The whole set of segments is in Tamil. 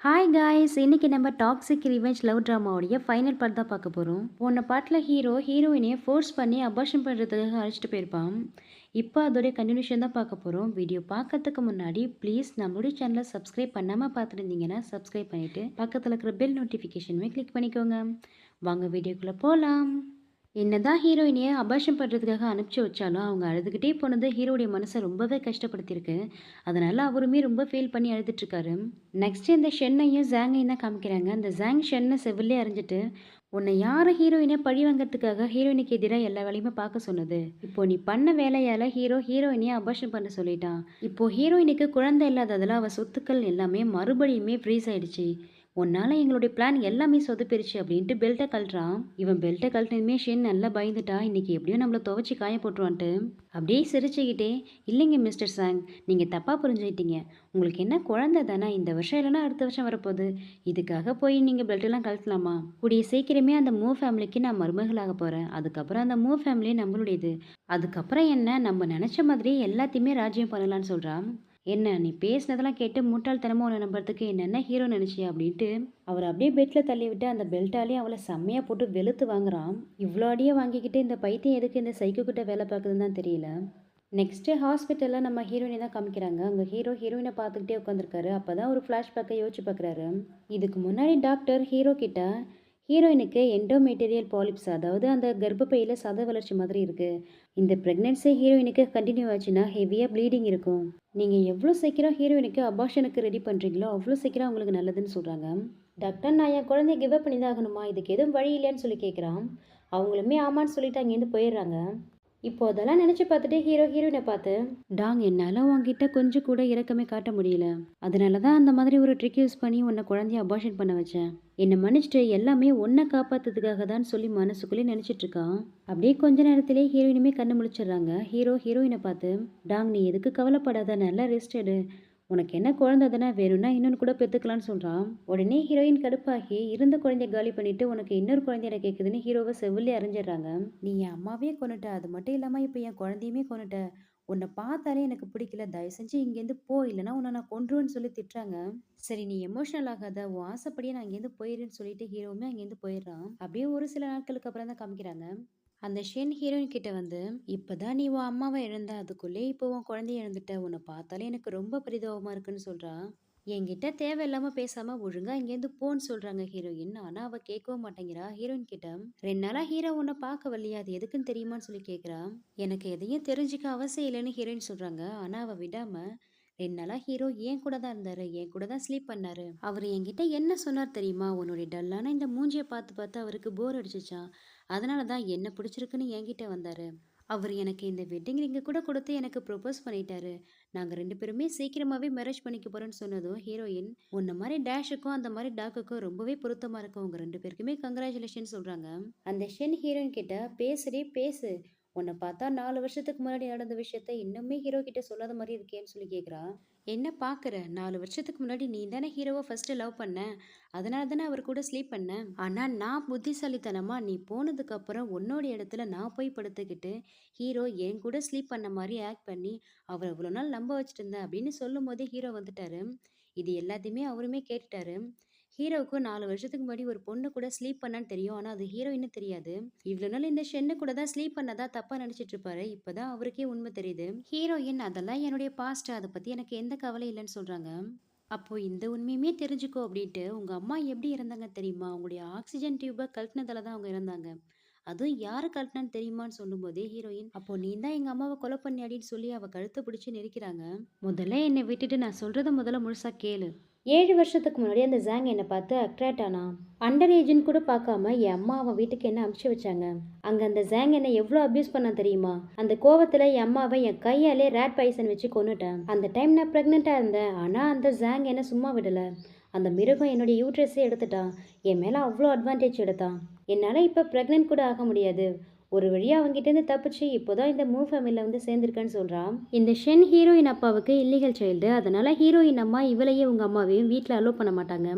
ஹாய் காய்ஸ், இன்னைக்கு நம்ம டாக்ஸிக் ரிவெஞ்ச் லவ் ட்ராமாவுடைய ஃபைனல் பார்ட் தான் பார்க்க போகிறோம். போன பாட்டில் ஹீரோயினையை ஃபோர்ஸ் பண்ணி அபார்ஷன் பண்ணுறதுக்காக அழைச்சிட்டு போயிருப்பான். இப்போ அதோடைய கண்டினியூஷன் தான் பார்க்க போகிறோம். வீடியோ பார்க்கறதுக்கு முன்னாடி ப்ளீஸ் நம்மளுடைய சேனலை சப்ஸ்கிரைப் பண்ணாமல் பார்த்துருந்தீங்கன்னா சப்ஸ்கிரைப் பண்ணிவிட்டு பக்கத்தில் இருக்கிற பெல் நோட்டிஃபிகேஷனுமே கிளிக் பண்ணிக்கோங்க. வாங்க வீடியோக்குள்ளே போகலாம். என்னதான் ஹீரோயினியை அபார்ஷன் பண்ணுறதுக்காக அனுப்பிச்சி வச்சாலும் அவங்க அழுதுகிட்டே போனது ஹீரோடைய மனசை ரொம்பவே கஷ்டப்படுத்தியிருக்கு. அதனால் அவருமே ரொம்ப ஃபீல் பண்ணி அழுதுட்ருக்காரு. நெக்ஸ்ட் இந்த ஷென்னையும் ஜாங்கையும் தான் காமிக்கிறாங்க. அந்த ஜாங் ஷென்னை செவிலே அறிஞ்சிட்டு, உன்னை யாரை ஹீரோயினை பழி வாங்கிறதுக்காக ஹீரோயினுக்கு எதிராக எல்லா வேலையுமே பார்க்க சொன்னது? இப்போ நீ பண்ண வேலையால் ஹீரோயினையை அபார்ஷன் பண்ண சொல்லிட்டான். இப்போ ஹீரோயினுக்கு குழந்தை இல்லாததில் அவள் சொத்துக்கள் எல்லாமே மறுபடியுமே ஃப்ரீஸ் ஆயிடுச்சு. உன்னால எங்களுடைய பிளான் எல்லாமே சொதப்பிருச்சு அப்படின்ட்டு பெல்ட்டை கழட்டுறான். இவன் பெல்ட்டை கழட்டினதுமே ஷென் நல்லா பயந்துட்டா. இன்னைக்கு எப்படியும் நம்மளை துவைச்சி காய போட்டுருவான்ட்டு அப்படியே சிரிச்சுக்கிட்டே, இல்லைங்க மிஸ்டர் சாங், நீங்கள் தப்பாக புரிஞ்சுக்கிட்டீங்க. உங்களுக்கு என்ன குழந்தை தானே, இந்த வருஷம் இல்லைன்னா அடுத்த வருஷம் வரப்போகுது. இதுக்காக போய் நீங்கள் பெல்ட்டெல்லாம் கழட்டலாமா? கூடிய சீக்கிரமே அந்த மூ ஃபேமிலிக்கு நான் மருமகளாக போகிறேன். அதுக்கப்புறம் அந்த மூ ஃபேமிலி நம்மளுடையது. அதுக்கப்புறம் என்ன, நம்ம நினச்ச மாதிரி எல்லாத்தையுமே ராஜ்யம் பண்ணலான்னு சொல்கிறான். என்ன நீ பேசினதெல்லாம் கேட்டு முட்டாள்தனமாக உன்னை நம்புறதுக்கு என்னென்ன ஹீரோ நினச்சியா அப்படின்ட்டு அவர் அப்படியே பெட்டில் தள்ளி விட்டு அந்த பெல்ட்டாலே அவளை செம்மையாக போட்டு வெளுத்து வாங்குறான். இவ்வளோ அடியே வாங்கிக்கிட்டு இந்த பைத்தியம் எதுக்கு இந்த சைக்கோ கிட்ட வேலை பார்க்குதுன்னு தான் தெரியல. நெக்ஸ்ட்டு ஹாஸ்பிட்டலில் நம்ம ஹீரோயினை தான் காமிக்கிறாங்க. அங்கே ஹீரோயினை பார்த்துக்கிட்டே உட்காந்துருக்காரு. அப்போ தான் ஒரு ஃப்ளாஷ்பேக்கை யோசிச்சு பார்க்குறாரு. இதுக்கு முன்னாடி டாக்டர் ஹீரோ கிட்ட ஹீரோயினுக்கு எண்டோமெட்டீரியல் பாலிப்ஸ், அதாவது அந்த கர்ப்பப்பையில் சத வளர்ச்சி மாதிரி இருக்குது. இந்த ப்ரெக்னென்சி ஹீரோயினுக்கு கண்டினியூ ஆச்சுன்னா ஹெவியாக ப்ளீடிங் இருக்கும். நீங்கள் எவ்வளோ சீக்கிரம் ஹீரோயினுக்கு அபார்ஷனுக்கு ரெடி பண்ணுறீங்களோ அவ்வளோ சீக்கிரம் அவங்களுக்கு நல்லதுன்னு சொல்கிறாங்க. டாக்டர், நான் என் குழந்தைய கிவ் அப் பண்ணி தான் ஆகணுமா? இதுக்கு எதுவும் வழி இல்லைன்னு சொல்லி கேட்குறான். அவங்களுமே ஆமான்னு சொல்லிட்டு அங்கேருந்து போயிடுறாங்க. இப்போ அதெல்லாம் நினச்சி பார்த்துட்டு ஹீரோயினை பார்த்து, டாங், என்னால் உன்கிட்ட கொஞ்சம் கூட இரக்கமே காட்ட முடியல. அதனால தான் அந்த மாதிரி ஒரு ட்ரிக் யூஸ் பண்ணி உன்னை குழந்தைய அபார்ஷன் பண்ண வச்சேன். என்னை மன்னிச்சிட்டு எல்லாமே ஒன்றை காப்பாற்றுறதுக்காக தான் சொல்லி மனசுக்குள்ளே நினச்சிட்டு இருக்கான். அப்படியே கொஞ்ச நேரத்திலே ஹீரோயினுமே கண்ணு முழிச்சிடுறாங்க. ஹீரோயினை பார்த்து, டாங், நீ எதுக்கு கவலைப்படாத, நல்லா ரெஸ்ட் எடு. உனக்கு என்ன குழந்தை தானே, வேணும்னா இன்னொன்று கூட பெற்றுக்கலான்னு சொல்கிறான். உடனே ஹீரோயின் கடுப்பாகி இருந்த குழந்தைய காலி பண்ணிட்டு உனக்கு இன்னொரு குழந்தைய கேட்குதுன்னு ஹீரோவை செவிலே அறிஞ்சிடுறாங்க. நீ என் அம்மாவே கொண்டுட்ட, அது மட்டும் இல்லாமல் இப்போ என் குழந்தையுமே கொண்டுட்ட. உன்னை பார்த்தாலே எனக்கு பிடிக்கல, தயவு செஞ்சு இங்கேருந்து போ, இல்லைன்னா உன்னை நான் கொன்றுவேன்னு சொல்லி திட்டுறாங்க. சரி, நீ எமோஷனல் ஆகாத, உன் ஆசைப்படியே நான் இங்கேருந்து போயிடுன்னு சொல்லிட்டு ஹீரோவுமே அங்கேருந்து போயிடுறான். அப்படியே ஒரு சில நாட்களுக்கு அப்புறம் தான் காமிக்கிறாங்க. அந்த ஷென் ஹீரோயின் கிட்ட வந்து, இப்பதான் நீ உன் அம்மாவை இழந்த, அதுக்குள்ளே இப்போ உன் குழந்தைய இழந்துட்ட, உன்னை பார்த்தாலே எனக்கு ரொம்ப பரிதாபமா இருக்குன்னு சொல்றா. என்கிட்ட தேவையில்லாம பேசாம ஒழுங்கா இங்கேருந்து போன்னு சொல்றாங்க ஹீரோயின். ஆனா அவ கேட்கவும் மாட்டேங்கிறா. ஹீரோயின் கிட்ட, 2 நாளா ஹீரோ உன்னை பார்க்க வரலையா, அது எதுக்குன்னு தெரியுமான்னு சொல்லி கேட்குறா. எனக்கு எதையும் தெரிஞ்சுக்க அவசியம் இல்லைன்னு ஹீரோயின் சொல்றாங்க. ஆனா அவ விடாம, 2 நாளா ஹீரோ என் கூட தான் இருந்தாரு, என் கூட தான் ஸ்லீப் பண்ணாரு. அவர் என்கிட்ட என்ன சொன்னார் தெரியுமா, உன்னுடைய டல்லான இந்த மூஞ்சியை பார்த்து பார்த்து அவருக்கு போர் அடிச்சிச்சான். அதனால தான் என்ன பிடிச்சிருக்குன்னு என்கிட்ட வந்தாரு. அவர் எனக்கு இந்த வெட்டிங் ரிங்கை கூட கொடுத்து எனக்கு ப்ரொபோஸ் பண்ணிட்டாரு. நாங்கள் 2 பேருமே சீக்கிரமாகவே மேரேஜ் பண்ணிக்க போகிறோன்னு சொன்னதும் ஹீரோயின், உன்ன மாதிரி டேஷுக்கும் அந்த மாதிரி டாக்குக்கும் ரொம்பவே பொருத்தமாக இருக்கும், உங்கள் 2 பேருக்குமே கங்க்ராச்சுலேஷன் சொல்கிறாங்க. அந்த ஷென் ஹீரோயின் கிட்ட, பேசுறே பேசு, உன்னை பார்த்தா 4 வருஷத்துக்கு முன்னாடி நடந்த விஷயத்த இன்னுமே ஹீரோ கிட்ட சொல்லாத மாதிரி இருக்கேன்னு சொல்லி கேட்குறா. என்ன பார்க்குற, 4 வருஷத்துக்கு முன்னாடி நீ தானே ஹீரோவை ஃபர்ஸ்ட் லவ் பண்ண, அதனால தானே அவர் கூட ஸ்லீப் பண்ண. ஆனால் நான் புத்திசாலித்தனமா நீ போனதுக்கு அப்புறம் உன்னோட இடத்துல நான் போய் படுத்துக்கிட்டு ஹீரோ என் கூட ஸ்லீப் பண்ண மாதிரி ஆக்ட் பண்ணி அவர் இவ்வளோ நாள் நம்ப வச்சுட்டு இருந்தேன் அப்படின்னு சொல்லும் போதே ஹீரோ வந்துட்டாரு. இது எல்லாத்தையுமே அவருமே கேட்டுட்டாரு. ஹீரோவுக்கு 4 வருஷத்துக்கு முன்னாடி ஒரு பொண்ணு கூட ஸ்லீப் பண்ணான்னு தெரியும். ஆனால் அது ஹீரோயின்னு தெரியாது. இவ்வளோ நாள் இந்த ஷென்னு கூட தான் ஸ்லீப் பண்ணதா தப்பாக நினச்சிட்டு இருப்பாரு. இப்போதான் அவருக்கே உண்மை தெரியுது. ஹீரோயின், அதெல்லாம் என்னுடைய பாஸ்ட், அதை பற்றி எனக்கு எந்த கவலை இல்லைன்னு சொல்கிறாங்க. அப்போ இந்த உண்மையுமே தெரிஞ்சுக்கோ அப்படின்ட்டு, உங்க அம்மா எப்படி இறந்தாங்க தெரியுமா, உங்களுடைய ஆக்சிஜன் டியூபை கழட்டினதால தான் அவங்க இறந்தாங்க. அதுவும் யாரு கழட்டினான்னு தெரியுமான்னு சொல்லும்போதே ஹீரோயின், அப்போ நீ தான் எங்க அம்மாவை கொலை பண்ணியாடின்னு சொல்லி அவ கழுத்தை பிடிச்சி நெரிக்கிறாங்க. முதல்ல என்னை விட்டுட்டு நான் சொல்றத முதல்ல முழுசா கேளு. 7 வருஷத்துக்கு முன்னாடி அந்த ஜாங் என்னை பார்த்து அட்ராக்ட் ஆனா. அண்டர் ஏஜ்னு கூட பார்க்காம என் அம்மா அவன் வீட்டுக்கு என்ன அனுப்பிச்சு வச்சாங்க. அங்க அந்த ஜாங் என்ன எவ்வளோ அபியூஸ் பண்ணா தெரியுமா. அந்த கோவத்துல என் அம்மாவை என் கையாலே ரேட் பாய்சன் வச்சு கொன்னுட்டேன். அந்த டைம் நான் ப்ரெக்னெண்டா இருந்தேன். ஆனா அந்த ஜாங் என்ன சும்மா விடல. அந்த மிருகம் என்னுடைய யூட்ரஸே எடுத்துட்டான். என் மேல அவ்வளோ அட்வான்டேஜ் எடுத்தான். என்னால் இப்போ ப்ரெக்னென்ட் கூட ஆக முடியாது. ஒரு வழியாக அவங்ககிட்டேருந்து தப்பிச்சு இப்போதான் இந்த மூ ஃபேமிலியில் வந்து சேர்ந்துருக்கான்னு சொல்கிறான். இந்த ஷென் ஹீரோயின் அப்பாவுக்கு இல்லீகல் சைல்டு. அதனால் ஹீரோயின் அம்மா இவளையே உங்கள் அம்மாவையும் வீட்டில் அலோவ் பண்ண மாட்டாங்க.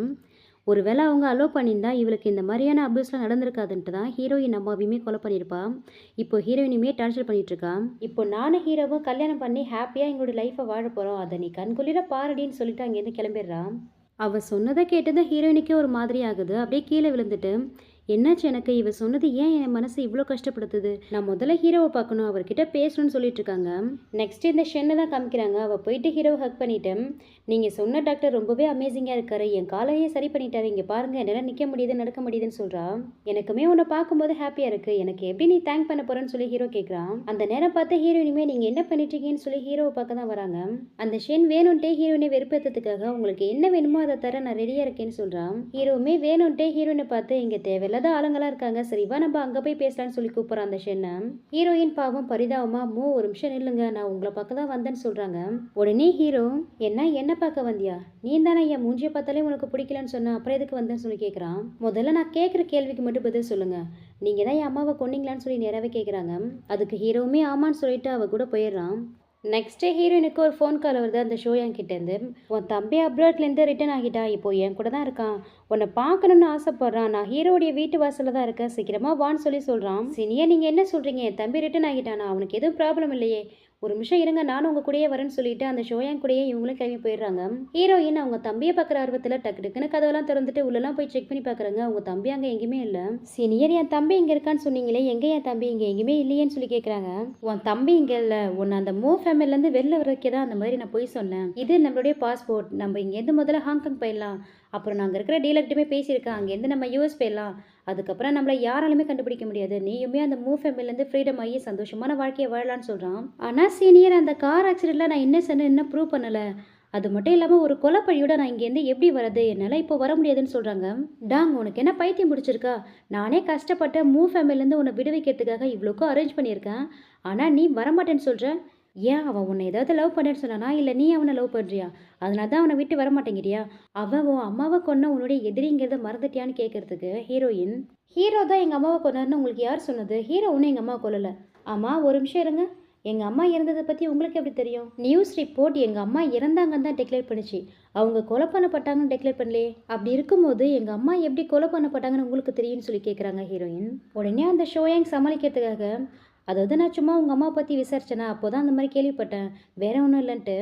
ஒருவேளை அவங்க அலோவ் பண்ணியிருந்தா இவளுக்கு இந்த மாதிரியான அபியூஸ்லாம் நடந்திருக்காதுன்ட்டு தான் ஹீரோயின் அம்மாவையுமே கொலை பண்ணியிருப்பா. இப்போ ஹீரோயினுமே டார்ச்சர் பண்ணிட்டு இருக்கா. இப்போ நானும் ஹீரோவும் கல்யாணம் பண்ணி ஹாப்பியாக எங்களோட லைஃப்பை வாழ போகிறோம், அதை நீ கண்குளிர பாரடின்னு சொல்லிட்டு அங்கேருந்து கிளம்பிடுறான். அவ சொன்னதை கேட்டதும் ஹீரோயினுக்கே ஒரு மாதிரி ஆகுது. அப்படியே கீழே விழுந்துட்டு, என்னாச்சு எனக்கு? இவ சொன்னது ஏன் என் மனசு இவ்ளோ கஷ்டப்படுத்துது? நான் முதல்ல ஹீரோவ பார்க்கணும். அவர்கிட்ட பேசணும்னு சொல்லிட்டு இருக்காங்க. நெக்ஸ்ட் இந்த ஷென்ன தான் காமிக்கிறாங்க. அவ போயிட்டு ஹீரோவ ஹக் பண்ணிட்டு, நீங்க சொன்ன டாக்டர் ரொம்பவே அமேசிங்கா இருக்காரு. என் காலையே சரி பண்ணிட்டாரு. இங்க பாருங்க என்னால நிக்க முடியுது, நடக்க முடியுதுன்னு சொல்றா. எனக்குமே உன்னை பார்க்கும்போது ஹாப்பியா இருக்கு. எனக்கு எப்படி நீ தேங்க் பண்ண போறேன்னு சொல்லி ஹீரோ கேட்கறான். அந்த நேரம் பார்த்து ஹீரோயினுமே நீங்க என்ன பண்ணிட்டு இருக்கீங்கன்னு சொல்லி ஹீரோவை பார்க்க தான் வராங்க. அந்த ஷென் வேணும்ட்டே ஹீரோயினை வெறுப்பேற்றதுக்காக உங்களுக்கு என்ன வேணுமோ அதை தர நான் ரெடியா இருக்கேன்னு சொல்றான். ஹீரோவுமே வேணும்ட்டே ஹீரோயினை பார்த்து இங்க தேவையில்லாத ஆளுங்களா இருக்காங்க, சரிவா நம்ம அங்க போய் பேசலாம்னு சொல்லி கூப்பிடுறான் அந்த ஷென்னை. ஹீரோயின் பாவம் பரிதாபமா ஒரு நிமிஷம் நில்லுங்க, நான் உங்களை பார்க்க தான் வந்தேன்னு சொல்றாங்க. உடனே ஹீரோ, என்ன பார்க்க வந்தியா? நீ தானே என் மூஞ்சியை பார்த்தாலே உனக்கு பிடிக்கலன்னு சொன்ன, அப்புறம் எதுக்கு வந்தேன்னு சொல்லி கேட்குறான். முதல்ல நான் கேட்குற கேள்விக்கு மட்டும் பதில் சொல்லுங்க. நீங்க தான் என் அம்மாவை கொன்னீங்களான்னு சொல்லி நேராவே கேட்குறாங்க. அதுக்கு ஹீரோவுமே ஆமான்னு சொல்லிட்டு அவ கூட போயிடுறான். நெக்ஸ்ட் ஹீரோயினுக்கு ஒரு ஃபோன் கால் வருது அந்த ஷோயாங் கிட்டேருந்து. உன் தம்பி அப்ராட்லேருந்து ரிட்டர்ன் ஆகிட்டான், இப்போ என் கூட தான் இருக்கான், உன்னை பார்க்கணுன்னு ஆசைப்படுறான், நான் ஹீரோடைய வீட்டு வாசலில் தான் இருக்கேன், சீக்கிரமாக வான்னு சொல்லி சொல்கிறான். சீனியா நீங்கள் என்ன சொல்கிறீங்க? என் தம்பி ரிட்டர்ன் ஆகிட்டானா? அவனுக்கு எதுவும் ப்ராப்ளம் இல்லையே? ஒரு நிமிஷம் இருங்க, நானும் உங்கள் கூடயே வரேன்னு சொல்லிட்டு அந்த ஷோயாங் கூடயே இவங்களும் கிளம்பி போயிடுறாங்க. ஹீரோயின் அவங்க தம்பியை பார்க்குற ஆர்வத்தில் டக்கு டக்குன்னு கதவெல்லாம் திறந்துட்டு உள்ளெல்லாம் போய் செக் பண்ணி பார்க்குறாங்க. அவங்க தம்பி அங்கே எங்கேயுமே இல்லை. சீனியர், என் தம்பி இங்கே இருக்கான்னு சொன்னீங்களே, எங்கே என் தம்பி? இங்கே எங்கேயுமே இல்லையேன்னு சொல்லி கேட்குறாங்க. உன் தம்பி இங்கே இல்லை, உன்னை அந்த ஃபேமிலிலேருந்து வெளில வரைக்கும் தான் அந்த மாதிரி நான் போய் சொன்னேன். இது நம்மளுடைய பாஸ்போர்ட், நம்ம இங்கேருந்து முதல்ல ஹாங்காங் போயிடலாம், அப்புறம் நாங்கள் இருக்கிற டீலர்கிட்டமே பேசியிருக்கேன், அங்கேருந்து நம்ம யூஎஸ் போயிடலாம், அதுக்கப்புறம் நம்மளை யாராலுமே கண்டுபிடிக்க முடியாது, நீயுமே அந்த ஃபேமிலிலேருந்து ஃப்ரீடம் ஆகி சந்தோஷமான வாழ்க்கையை வாழலான்னு சொல்கிறான். ஆனால் சீனியர், அந்த கார் ஆக்சிடெண்ட்டில் நான் இன்னும் ப்ரூவ் பண்ணலை, அது மட்டும் இல்லாமல் ஒரு கொலைப்பழியோட நான் இங்கேருந்து எப்படி வரது? என்னால் இப்போ வர முடியாதுன்னு சொல்கிறாங்க. டாங், உனக்கு என்ன பைத்தியம் பிடிச்சிருக்கா? நானே கஷ்டப்பட்டு ஃபேமிலிலேருந்து உன்னை விடுவிக்கிறதுக்காக இவ்வளோக்கும் அரேஞ்ச் பண்ணியிருக்கேன், ஆனால் நீ வரமாட்டேன்னு சொல்கிற. ஏன், அவன் உன்னை ஏதாவது லவ் பண்ணேன்னு சொன்னானா, இல்லை நீ அவனை லவ் பண்ணுறியா? அதனால தான் அவனை விட்டு வரமாட்டேங்கிறியா? அவன் உன் அம்மாவை கொன்ன உன்னுடைய எதிரிங்கிறத மறந்துட்டியான்னு கேட்கறதுக்கு ஹீரோயின், ஹீரோ தான் எங்கள் அம்மாவை கொன்னாருன்னு உங்களுக்கு யார் சொன்னது? ஹீரோ ஒன்றும் எங்கள் அம்மாவை கொல்லலை. ஆமாம், ஒரு நிமிஷம் இருங்க, எங்கள் அம்மா இறந்ததை பற்றி உங்களுக்கு எப்படி தெரியும்? நியூஸ் ரிப்போர்ட் எங்கள் அம்மா இறந்தாங்கன்னு தான் டிக்ளேர் பண்ணிச்சு, அவங்க கொலை பண்ணப்பட்டாங்கன்னு டிக்ளேர் பண்ணலையே. அப்படி இருக்கும்போது எங்கள் அம்மா எப்படி கொலை பண்ணப்பட்டாங்கன்னு உங்களுக்கு தெரியும்னு சொல்லி கேட்குறாங்க ஹீரோயின். உடனே அந்த ஷோயாங் சமாளிக்கிறதுக்காக, அதாவது நான் சும்மா உங்கள் அம்மா பற்றி விசாரிச்சேனா, அப்போ தான் அந்த மாதிரி கேள்விப்பட்டேன், வேற ஒன்றும் இல்லைன்ட்டு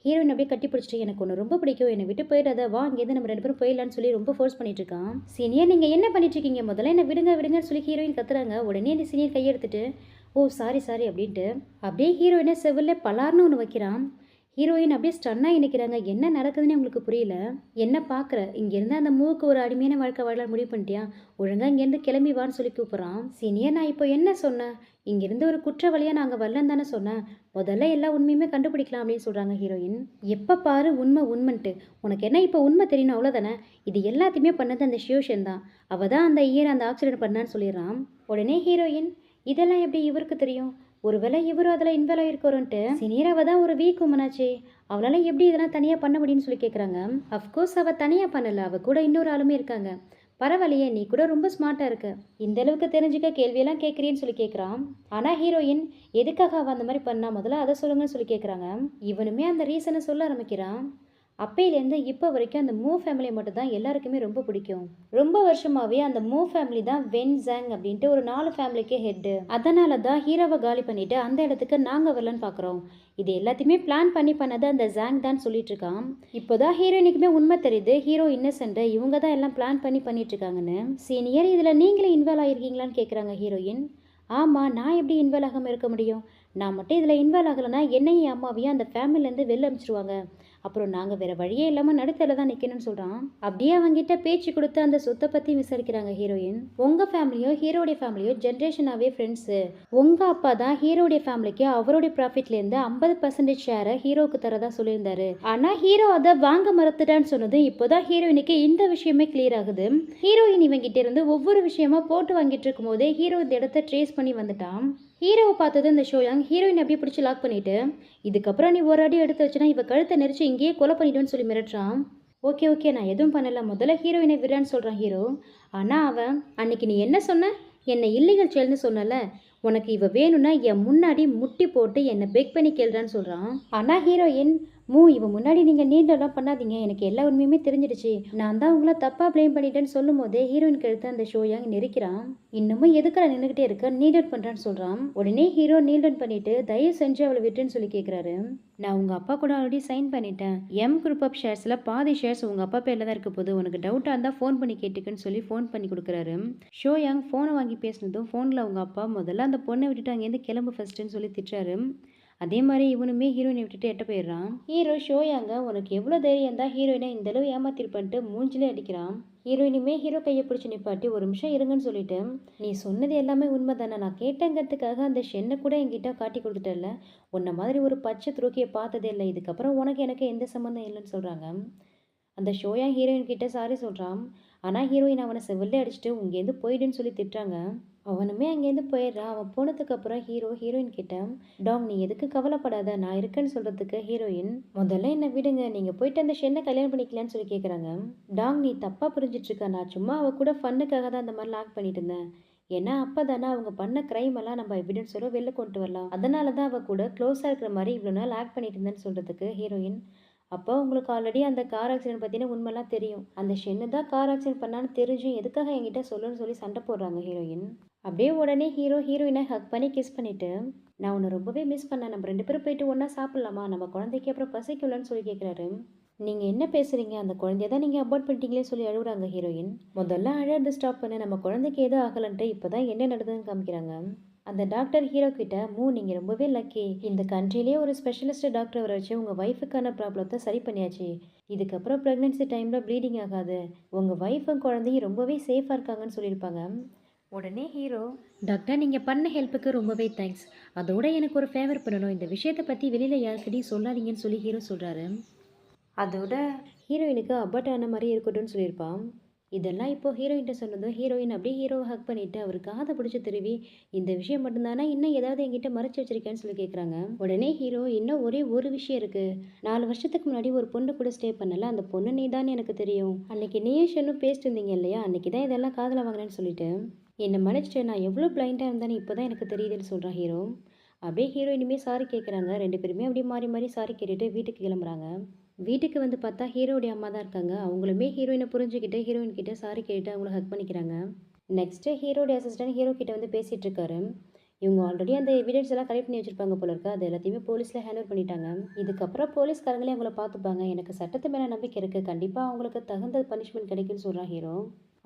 ஹீரோயின் அப்படியே கட்டி பிடிச்சிட்டு, எனக்கு ஒன்று ரொம்ப பிடிக்கும், என்னை விட்டு போயிடாத, வா இங்கேருந்து நம்ம 2 பேரும் போயிடலான்னு சொல்லி ரொம்ப ஃபோர்ஸ் பண்ணிட்டு இருக்கான். சீனியர், நீங்கள் என்ன பண்ணிட்டு இருக்கீங்க? முதல்ல என்ன விடுங்க விடுங்கன்னு சொல்லி ஹீரோயின் கத்துறாங்க. உடனே அந்த சீனியர் கையெடுத்துட்டு, ஓ சாரி அப்படின்ட்டு அப்படியே ஹீரோயினை செவிலில் பலார்னு ஒன்று வைக்கிறான். ஹீரோயின் அப்படியே ஸ்டன்னாக நிற்கிறாங்க. என்ன நடக்குதுன்னு உங்களுக்கு புரியல. என்ன பார்க்குற? இங்கேருந்து அந்த மூவுக்கு ஒரு அடிமையான வாழ்க்கை வாழலாம் முடிவு பண்ணிட்டியா? ஒழுங்காக இங்கேருந்து கிளம்பி வான்னு சொல்லி கூப்பிட்றான். சீனியர், நான் இப்போ என்ன சொன்னேன்? இங்கேருந்து ஒரு குற்றவாளியாக நாங்கள் வரலன்னு தானே சொன்னேன். முதல்ல எல்லா உண்மையுமே கண்டுபிடிக்கலாம் அப்படின்னு சொல்கிறாங்க ஹீரோயின். எப்போ பாரு உண்மைன்ட்டு, உனக்கு என்ன இப்போ உண்மை தெரியணும் அவ்வளோதானே? இது எல்லாத்தையுமே பண்ணது அந்த ஷியோஷன் தான், அவள் தான் அந்த அந்த ஆக்சிடென்ட் பண்ணான்னு சொல்லிடுறான். உடனே ஹீரோயின், இதெல்லாம் எப்படி இவருக்கு தெரியும்? ஒருவேளை இவரும் அதில் இன்வால்வ் ஆகிருக்கோருன்ட்டு. சீனியராக தான் ஒரு வீக் உமனாச்சே, அவளால் எப்படி இதெல்லாம் தனியாக பண்ண முடியும்னு சொல்லி கேட்குறாங்க. அஃப்கோர்ஸ் அவள் தனியாக பண்ணலை, அவள் கூட இன்னொரு ஆளுமே இருக்காங்க. பரவாயில்லையே, நீ கூட ரொம்ப ஸ்மார்ட்டாக இருக்க, இந்த அளவுக்கு தெரிஞ்சுக்க கேள்வியெல்லாம் கேட்குறீன்னு சொல்லி கேட்குறான். ஆனால் ஹீரோயின், எதுக்காக அவள் அந்த மாதிரி பண்ணா, முதல்ல அதை சொல்லுங்கன்னு சொல்லி கேட்குறாங்க. இவனுமே அந்த ரீசனை சொல்ல ஆரம்பிக்கிறான். அப்பையிலேருந்து இப்போ வரைக்கும் அந்த ஃபேமிலியை மட்டும் தான் எல்லாருக்குமே ரொம்ப பிடிக்கும். ரொம்ப வருஷமாகவே அந்த ஃபேமிலி தான் வென் ஜாங் அப்படின்ட்டு ஒரு 4 ஃபேமிலிக்கே ஹெட்டு. அதனால தான் ஹீரோவை காலி பண்ணிட்டு அந்த இடத்துக்கு நாங்கள் வரலன்னு பார்க்குறோம். இது எல்லாத்தையுமே பிளான் பண்ணது அந்த ஜாங் தான் சொல்லிட்டு இருக்கான். இப்போதான் ஹீரோயினுக்குமே உண்மை தெரியுது, ஹீரோ இன்னசென்ட், இவங்க தான் எல்லாம் பிளான் பண்ணிட்டு இருக்காங்கன்னு. சீனியர், இதில் நீங்களே இன்வால்வ் ஆகிருக்கீங்களான்னு கேட்குறாங்க ஹீரோயின். ஆமாம், நான் எப்படி இன்வால்வ் ஆகாமல் இருக்க முடியும்? நான் மட்டும் இதில் இன்வால்வ் ஆகலைன்னா என்னையும் அம்மாவையும் அந்த ஃபேமிலிலேருந்து வெளில அனுப்பிச்சிருவாங்க, அப்புறம் நாங்கள் வேறு வழியே இல்லாமல் நடுத்தல தான் நிற்கணும்னு சொல்கிறான். அப்படியே அவங்ககிட்ட பேச்சு கொடுத்து அந்த சொத்தை பற்றி விசாரிக்கிறாங்க ஹீரோயின். உங்கள் ஃபேமிலியோ ஹீரோடைய ஃபேமிலியோ ஜென்ரேஷனாகவே ஃப்ரெண்ட்ஸு. உங்கள் அப்பா தான் ஹீரோடைய ஃபேமிலிக்கு அவருடைய ப்ராஃபிட்லேருந்து 50% ஷேரை ஹீரோவுக்கு தரதா சொல்லியிருந்தாரு. ஆனால் ஹீரோ அதை வாங்க மறுத்துட்டான்னு சொன்னது இப்போதான் ஹீரோயினுக்கு இந்த விஷயமே கிளியர் ஆகுது. ஹீரோயின் இவங்கிட்ட இருந்து ஒவ்வொரு விஷயமா போட்டு வாங்கிட்டு இருக்கும் போதே ஹீரோ இந்த இடத்த ட்ரேஸ் பண்ணி வந்துட்டான். ஹீரோவை பார்த்தது இந்த ஷோயாங் ஹீரோயின் அப்படியே பிடிச்சி லாக் பண்ணிட்டு, இதுக்கப்புறம் நீ ஒரு அடி எடுத்து வச்சுனா இவ கழுத்தை நெரிச்சு இங்கேயே கொலை பண்ணிடுவேன்னு சொல்லி மிரட்டுறான். ஓகே நான் எதுவும் பண்ணல, முதல்ல ஹீரோயினை விடுறான்னு சொல்கிறான் ஹீரோ. ஆனால் அவன், அன்னைக்கு நீ என்ன சொன்ன? என்னை இல்லீகல் செயல்னு சொன்னல, உனக்கு இவ வேணும்னா என் முன்னாடி முட்டி போட்டு என்னை பெக் பண்ணி கேள்றான்னு சொல்கிறான். ஆனால் ஹீரோயின், இவன் முன்னாடி நீங்க நீண்டெல்லாம் பண்ணாதீங்க. எனக்கு எல்லா உண்மையுமே தெரிஞ்சிடுச்சு. நான் தான் உங்கள தப்பா ப்ளேம் பண்ணிட்டேன்னு சொல்லும்போதே ஹீரோயின் கழுத்த அந்த ஷோயாங் நெரிக்கிறான். இன்னமும் எதுக்குடா நின்னுகிட்டே இருக்க? நீல் டவுன் பண்றான்னு சொல்றான். உடனே ஹீரோ நீல் டவுன் பண்ணிட்டு தயவு செஞ்சு அவளை விட்டுன்னு சொல்லி கேட்கிறாரு. நான் உங்க அப்பா கூட ஆல்ரெடி சைன் பண்ணிட்டேன். எம் குரூப் ஆஃப் ஷேர்ஸ்ல பாதி ஷேர்ஸ் உங்க அப்பா பேர்ல தான் இருக்க போகுது. உனக்கு டவுட்டா இருந்தா ஃபோன் பண்ணி கேட்டுக்குன்னு சொல்லி ஃபோன் பண்ணி கொடுக்குறாரு. ஷோயாங் ஃபோனை வாங்கி பேசினதும் ஃபோன்ல அவங்க அப்பா முதல்ல அந்த பொண்ணை விட்டுட்டு அங்கேருந்து கிளம்பு ஃபர்ஸ்ட்ன்னு சொல்லி திட்டுறாரு. அதே மாதிரி இவனுமே ஹீரோயினை விட்டுட்டு எட்ட போயிடுறான். ஹீரோ ஷோயாங்க உனக்கு எவ்வளோ தைரியம் தான் ஹீரோயினை இந்த அளவு ஏமாத்திருப்பன்ட்டு மூஞ்சிலே அடிக்கிறான். ஹீரோயினுமே ஹீரோ கையை பிடிச்சி நிப்பாட்டி ஒரு நிமிஷம் இருங்கன்னு சொல்லிட்டு, நீ சொன்னது எல்லாமே உண்மை தானே, நான் கேட்டேங்கிறதுக்காக அந்த ஷென்னை கூட என்கிட்ட காட்டி கொடுத்துட்டல, உன்ன மாதிரி ஒரு பச்சை துரோக்கியை பார்த்ததே இல்லை, இதுக்கப்புறம் உனக்கு எனக்கு எந்த சம்மந்தம் இல்லைன்னு சொல்கிறாங்க. அந்த ஷோயா ஹீரோயின் கிட்ட சாரி சொல்கிறான். ஆனால் ஹீரோயின் அவனை செவில்ல அடிச்சுட்டு இங்கேருந்து போயிடுன்னு சொல்லி திட்டுறாங்க. அவனுமே அங்கேருந்து போயிடுறான். அவன் போனதுக்கப்புறம் ஹீரோ ஹீரோயின் கிட்ட, டாங் நீ எதுக்கு கவலைப்படாத, நான் இருக்கேன்னு சொல்கிறதுக்கு ஹீரோயின், முதல்ல என்னை விடுங்க, நீங்கள் போயிட்டு அந்த ஷென்னை கல்யாணம் பண்ணிக்கலான்னு சொல்லி கேட்குறாங்க. டாங் நீ தப்பாக புரிஞ்சிட்ருக்க, நான் சும்மா அவள் கூட ஃபன்னுக்காக தான் அந்த மாதிரி லாக் பண்ணிட்டு இருந்தேன். ஏன்னா அப்போ தானே அவங்க பண்ண க்ரைம் எல்லாம் நம்ம எவிடன்ஸோட வெளில கொண்டு வரலாம், அதனால தான் அவள் கூட க்ளோஸாக இருக்கிற மாதிரி இவ்வளோ நாள் ஆக்ட் பண்ணிட்டு இருந்தேன்னு சொல்கிறதுக்கு ஹீரோயின், அப்போ உங்களுக்கு ஆல்ரெடி அந்த கார் ஆக்சிடென்ட் பற்றின உண்மைலாம் தெரியும், அந்த ஷென்னு தான் கார் ஆக்சிடென்ட் பண்ணான்னு தெரிஞ்சும் எதுக்காக என்கிட்ட சொல்லுன்னு சொல்லி சண்டை போடுறாங்க ஹீரோயின். அப்படியே உடனே ஹீரோ ஹீரோயினை ஹக் பண்ணி கிஸ் பண்ணிட்டு, நான் உன்னை ரொம்பவே மிஸ் பண்ணேன், நம்ம 2 பேரும் போயிட்டு ஒன்றா சாப்பிட்லாமா, நம்ம குழந்தைக்கு அப்புறம் பசிக்கலன்னு சொல்லி கேட்குறாரு. நீங்கள் என்ன பேசுகிறீங்க, அந்த குழந்தைய தான் நீங்கள் அபார்ட் பண்ணிட்டீங்களே சொல்லி அழுகுறாங்க ஹீரோயின். முதல்ல அழகு ஸ்டாப் பண்ண, நம்ம குழந்தைக்கு எதுவும் ஆகலன்ட்டு இப்போ தான் என்ன நடந்ததுன்னு காமிக்கிறாங்க. அந்த டாக்டர் ஹீரோ கிட்ட, நீங்கள் ரொம்பவே லக்கி, இந்த கண்ட்ரிலேயே ஒரு ஸ்பெஷலிஸ்ட் டாக்டர் வர வச்சு உங்கள் ஒய்ஃபுக்கான ப்ராப்ளத்தை சரி பண்ணியாச்சு, இதுக்கப்புறம் ப்ரெக்னென்சி டைமில் ப்ளீடிங் ஆகாது, உங்கள் ஒய்ஃபும் குழந்தையும் ரொம்பவே சேஃபாக இருக்காங்கன்னு சொல்லியிருப்பாங்க. உடனே ஹீரோ, டாக்டர் நீங்கள் பண்ண ஹெல்ப்புக்கு ரொம்பவே தேங்க்ஸ், அதோட எனக்கு ஒரு ஃபேவர் பண்ணணும், இந்த விஷயத்தை பற்றி வெளியில் யாருக்கிட்டையும் சொல்லாதீங்கன்னு சொல்லி ஹீரோ சொல்கிறாரு. அதோட ஹீரோயினுக்கு அபார்ட் ஆன மாதிரி இருக்கட்டும்னு சொல்லியிருப்பான். இதெல்லாம் இப்போ ஹீரோயின்ட்ட சொன்னதும் ஹீரோயின் அப்படியே ஹீரோவை ஹக் பண்ணிட்டு அவர் காதை பிடிச்சி திருவி, இந்த விஷயம் மட்டும்தானா, இன்னும் ஏதாவது என்கிட்ட மறைச்சு வச்சிருக்கேன்னு சொல்லி கேட்குறாங்க. உடனே ஹீரோ, இன்னும் ஒரே ஒரு விஷயம் இருக்கு, 4 வருஷத்துக்கு முன்னாடி ஒரு பொண்ணு கூட ஸ்டே பண்ணல, அந்த பொண்ணு நீ தான் எனக்கு தெரியும், அன்னைக்கு நீயும் ஷென்னும் பேசிட்டு இருந்தீங்க இல்லையா, அன்னைக்கு தான் இதெல்லாம் காதில் வாங்கினேன்னு சொல்லிட்டு, என்னை மன்னிச்சிட்டு, நான் எவ்வளோ பிளைண்டாக இருந்தேன்னு இப்போ தான் எனக்கு தெரியுதுன்னு சொல்கிறான் ஹீரோ. அப்படியே ஹீரோயினுமே சாரி கேட்குறாங்க. 2 பேருமே அப்படியே மாறி மாறி சாரி கேட்டுட்டு வீட்டுக்கு கிளம்புறாங்க. வீட்டுக்கு வந்து பார்த்தா ஹீரோடைய அம்மா தான் இருக்காங்க. அவங்களுமே ஹீரோயினை புரிஞ்சுக்கிட்டு ஹீரோயின் கிட்ட சாரி கேட்டு அவங்கள ஹக் பண்ணிக்கிறாங்க. நெக்ஸ்ட்டு ஹீரோடைய அசிஸ்டன்ட் ஹீரோ கிட்ட வந்து பேசிகிட்டு இருக்காரு. இவங்க ஆல்ரெடி அந்த எவிடன்ஸ் எல்லாம் கலெக்ட் பண்ணி வச்சிருப்பாங்க போல இருக்கு. அது எல்லாத்தையுமே போலீஸில் ஹேண்ட் ஓவர் பண்ணிட்டாங்க. இதுக்கப்புறம் போலீஸ்காரங்களே அவங்கள பார்த்துப்பாங்க. எனக்கு சட்டத்து மேலே நம்பிக்கை இருக்குது, கண்டிப்பாக அவங்களுக்கு தகுந்த பனிஷ்மெண்ட் கிடைக்குன்னு சொல்கிறான் ஹீரோ.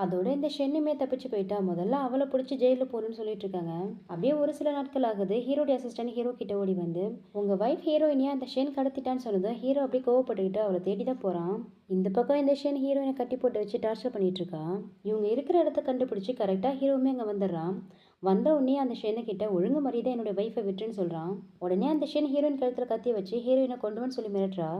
அதோட இந்த ஷென்னுமே தப்பிச்சு போயிட்டா. முதல்ல அவளை பிடிச்சி ஜெயிலில் போகணும்னு சொல்லிட்டு இருக்காங்க. அப்படியே ஒரு சில நாட்கள் ஆகுது. ஹீரோடைய அசிஸ்டன்ட் ஹீரோ கிட்ட ஓடி வந்து, உங்கள் ஒய்ஃப் ஹீரோயினியா அந்த ஷென் கடத்திட்டான்னு சொன்னது ஹீரோ அப்படியே கோவப்பட்டுக்கிட்டு அவளை தேடி தான் போகிறான். இந்த பக்கம் இந்த ஷென் ஹீரோயினை கட்டி போட்டு வச்சு டார்ச்சர் பண்ணிட்டு இருக்கா. இவங்க இருக்கிற இடத்த கண்டுபிடிச்சி கரெக்டாக ஹீரோவுமே அங்கே வந்துடுறான். வந்த உடனே அந்த ஷென்னை கிட்ட, ஒழுங்கு மாதிரியே தான் என்னோட ஒய்ஃபை விட்டுன்னு சொல்கிறான். உடனே அந்த ஷென் ஹீரோயின் கழுத்தில் கத்தி வச்சு ஹீரோயினை கொண்டுவன்னு சொல்லி மிரட்டுறா.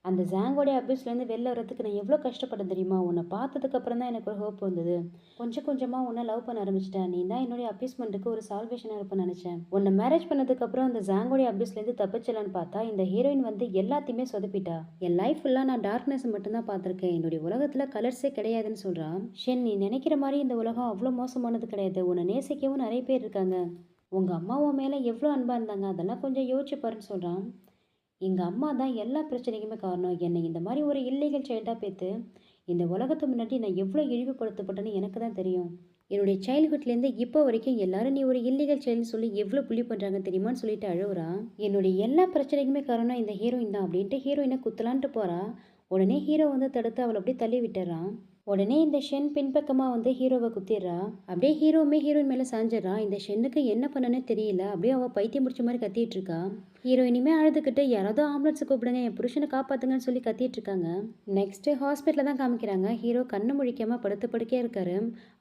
அந்த ஜாங்கோடைய அபியூஸ்லேருந்து வெளில வரதுக்கு நான் எவ்வளோ கஷ்டப்பட்டேன் தெரியுமா, உன்னை பார்த்ததுக்கப்புறம் தான் எனக்கு ஒரு ஹோப் வந்தது, கொஞ்சம் கொஞ்சமாக உன்னை லவ் பண்ண ஆரம்பிச்சிட்டேன், நீ தான் என்னுடைய அபியூஸ்மெண்ட்டுக்கு ஒரு சால்வேஷனாக இருப்பேன்னு நினச்சேன், உன்னை மேரேஜ் பண்ணதுக்கப்புறம் அந்த ஜாங்கோடைய அபியூஸ்லேருந்து தப்பிச்சலான்னு பார்த்தா இந்த ஹீரோயின் வந்து எல்லாத்தையுமே சொதப்பிட்டா, என் லைஃப் ஃபுல்லாக நான் டார்க்னஸ் மட்டும்தான் பார்த்துருக்கேன், என்னுடைய உலகத்தில் கலர்ஸே கிடையாதுன்னு சொல்கிறான். ஷென், நீ நினைக்கிற மாதிரி இந்த உலகம் அவ்வளோ மோசமானது கிடையாது, உன்னை நேசிக்கவும் நிறைய பேர் இருக்காங்க, உங்கள் அம்மா உன் மேலே எவ்வளோ அன்பாக இருந்தாங்க, அதெல்லாம் கொஞ்சம் யோசிச்சு பாருன்னு சொல்கிறான். எங்கள் அம்மா தான் எல்லா பிரச்சனைக்குமே காரணம், என்னை இந்த மாதிரி ஒரு இல்லீகல் சைல்டாக பேத்து இந்த உலகத்து முன்னாடி நான் எவ்வளோ இழிவுபடுத்தப்பட்டேன்னு எனக்கு தான் தெரியும், என்னுடைய சைல்ட்ஹுட்லேருந்து இப்போ வரைக்கும் எல்லாரும் நீ ஒரு இல்லீகல் சைல்டுன்னு சொல்லி எவ்வளோ புள்ளி பண்ணுறாங்க தெரியுமான்னு சொல்லிட்டு அழுவுறா. என்னுடைய எல்லா பிரச்சனைக்குமே காரணம் இந்த ஹீரோயின் தான் அப்படின்ட்டு ஹீரோயினை குத்தலான்ட்டு போகிறா. உடனே ஹீரோ வந்து தடுத்து அவளை அப்படியே தள்ளி விட்டுறான். உடனே இந்த ஷென் பின்பக்கமாக வந்து ஹீரோவை குத்திடுறா. அப்படியே ஹீரோவுமே ஹீரோயின் மேலே சாஞ்சிடறான். இந்த ஷென்னுக்கு என்ன பண்ணனே தெரியல, அப்படியே அவள் பைத்தியம் முடிச்ச மாதிரி கத்திட்டு இருக்கா. ஹீரோயினுமே அழுதுகிட்டு, யாராவது ஆம்புலன்ஸை கூப்பிடுங்க, என் புருஷனை காப்பாற்றுங்கன்னு சொல்லி கத்திட்டு இருக்காங்க. நெக்ஸ்ட்டு ஹாஸ்பிட்டலில் தான் காமிக்கிறாங்க. ஹீரோ கண்ணு முழிக்காமல் படுத்து படுக்கையாக இருக்காரு.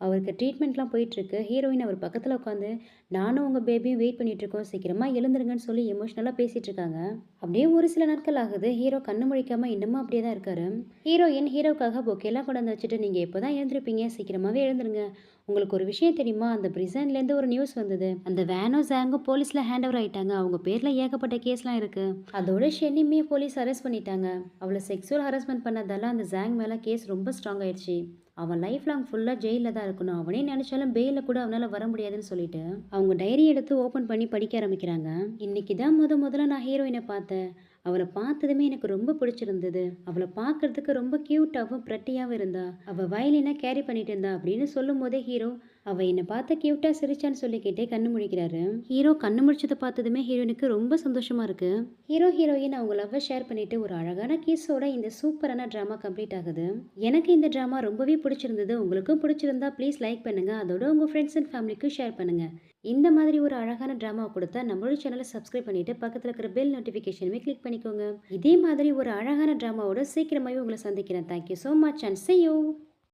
அவருக்கு ட்ரீட்மெண்ட்லாம் போயிட்டுருக்கு. ஹீரோயின் அவர் பக்கத்தில் உட்காந்து, நானும் உங்கள் பேபியும் வெயிட் பண்ணிகிட்ருக்கோம், சீக்கிரமாக எழுந்துருங்கன்னு சொல்லி எமோஷ்னலாக பேசிகிட்டு இருக்காங்க. அப்படியே ஒரு சில நாட்கள் ஆகுது. ஹீரோ கண்ணு முழிக்காமல் இன்னமும் அப்படியே தான் இருக்காரு. ஹீரோயின் ஹீரோக்காக பொக்கெல்லாம் கொண்டு வந்து வச்சுட்டு, நீங்கள் எப்போ தான் எழுந்திருப்பீங்க, சீக்கிரமாகவே எழுந்துருங்க, உங்களுக்கு ஒரு விஷயம் தெரியுமா, அந்த பிரிசன்லேருந்து ஒரு நியூஸ் வந்தது, அந்த வேனோ ஜாங்கும் போலீஸில் ஹேண்ட் ஓவர் ஆகிட்டாங்க, அவங்க பேரில் ஏகப்பட்ட கேஸ்லாம் இருக்குது, அதோட ஷென்னிமே போலீஸ் அரெஸ்ட் பண்ணிட்டாங்க, அவளை செக்ஸுவல் ஹராஸ்மெண்ட் பண்ணதால அந்த ஜாங் மேலே கேஸ் ரொம்ப ஸ்ட்ராங் ஆயிடுச்சு, அவன் லைஃப் லாங் ஃபுல்லாக ஜெயிலில் தான் இருக்கணும், அவனே நினச்சாலும் பெயிலில் கூட அவனால் வர முடியாதுன்னு சொல்லிட்டு அவங்க டைரி எடுத்து ஓப்பன் பண்ணி படிக்க ஆரம்பிக்கிறாங்க. இன்னைக்கு தான் முதல்ல நான் ஹீரோயினை பார்த்தேன், அவளை பார்த்ததுமே எனக்கு ரொம்ப பிடிச்சிருந்தது. அவளை பார்க்கறதுக்கு ரொம்ப கியூட்டாவும் பிரட்டியாவும் இருந்தா. அவ வயலினை கேரி பண்ணிட்டு இருந்தா அப்படின்னு சொல்லும் போதே ஹீரோ அவ என்ன பார்த்து கியூட்டா சிரிச்சான்னு சொல்லிக்கிட்டே கண்ணு முழிக்கிறாரு. ஹீரோ கண்ணு முழிச்சதை பார்த்ததுமே ஹீரோயினுக்கு ரொம்ப சந்தோஷமா இருக்கு. ஹீரோ ஹீரோயின் அவங்க லவ்வை ஷேர் பண்ணிட்டு ஒரு அழகான கிஸ்ஸோட இந்த சூப்பரான ட்ராமா கம்ப்ளீட் ஆகுது. எனக்கு இந்த ட்ராமா ரொம்பவே பிடிச்சிருந்தது. உங்களுக்கும் பிடிச்சிருந்தா ப்ளீஸ் லைக் பண்ணுங்க. அதோட உங்க ஃப்ரெண்ட்ஸ் அண்ட் ஃபேமிலிக்கும் ஷேர் பண்ணுங்க. இந்த மாதிரி ஒரு அழகான ட்ராமா கொடுத்தா நம்மளோட சேனலை சப்ஸ்கிரைப் பண்ணிட்டு பக்கத்தில் இருக்கிற பெல் நோட்டிஃபிகேஷனுமே கிளிக் பண்ணிக்கோங்க. இதே மாதிரி ஒரு அழகான ட்ராமாவோட சீக்கிரமாகவே உங்களை சந்திக்கிறேன். Thank you so much and see you.